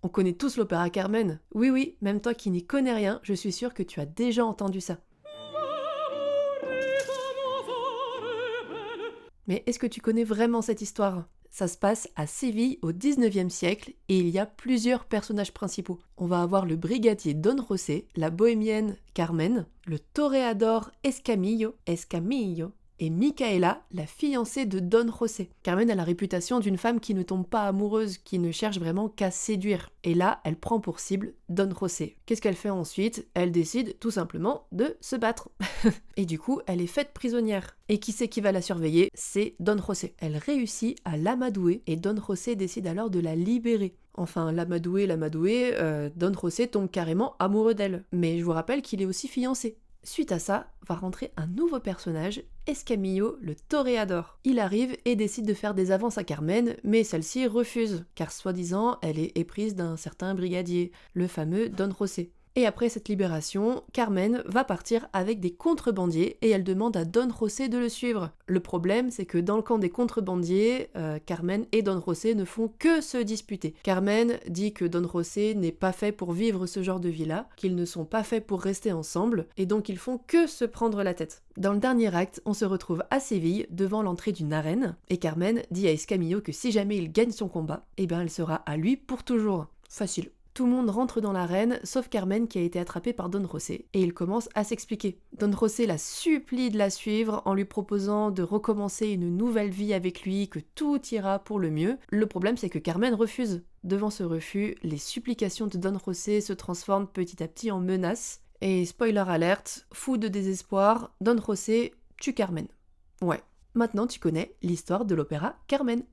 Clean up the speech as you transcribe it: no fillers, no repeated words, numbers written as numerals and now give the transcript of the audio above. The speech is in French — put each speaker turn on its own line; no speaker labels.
On connaît tous l'opéra Carmen. Oui, oui, même toi qui n'y connais rien, je suis sûre que tu as déjà entendu ça. Mais est-ce que tu connais vraiment cette histoire ? Ça se passe à Séville au 19e siècle et il y a plusieurs personnages principaux. On va avoir le brigadier Don José, la bohémienne Carmen, le toréador Escamillo, et Micaela, la fiancée de Don José. Carmen a la réputation d'une femme qui ne tombe pas amoureuse, qui ne cherche vraiment qu'à séduire. Et là, elle prend pour cible Don José. Qu'est-ce qu'elle fait ensuite ? Elle décide tout simplement de se battre. Et du coup, elle est faite prisonnière. Et qui c'est qui va la surveiller ? C'est Don José. Elle réussit à l'amadouer et Don José décide alors de la libérer. Enfin, l'amadouer, Don José tombe carrément amoureux d'elle. Mais je vous rappelle qu'il est aussi fiancé. Suite à ça, va rentrer un nouveau personnage, Escamillo, le toréador. Il arrive et décide de faire des avances à Carmen, mais celle-ci refuse, car soi-disant, elle est éprise d'un certain brigadier, le fameux Don José. Et après cette libération, Carmen va partir avec des contrebandiers et elle demande à Don José de le suivre. Le problème, c'est que dans le camp des contrebandiers, Carmen et Don José ne font que se disputer. Carmen dit que Don José n'est pas fait pour vivre ce genre de vie-là, qu'ils ne sont pas faits pour rester ensemble, et donc ils font que se prendre la tête. Dans le dernier acte, on se retrouve à Séville, devant l'entrée d'une arène, et Carmen dit à Escamillo que si jamais il gagne son combat, eh ben elle sera à lui pour toujours. Facile. Tout le monde rentre dans l'arène, sauf Carmen qui a été attrapée par Don José, et il commence à s'expliquer. Don José la supplie de la suivre en lui proposant de recommencer une nouvelle vie avec lui, que tout ira pour le mieux. Le problème, c'est que Carmen refuse. Devant ce refus, les supplications de Don José se transforment petit à petit en menaces, et spoiler alerte, fou de désespoir, Don José tue Carmen. Ouais, maintenant tu connais l'histoire de l'opéra Carmen.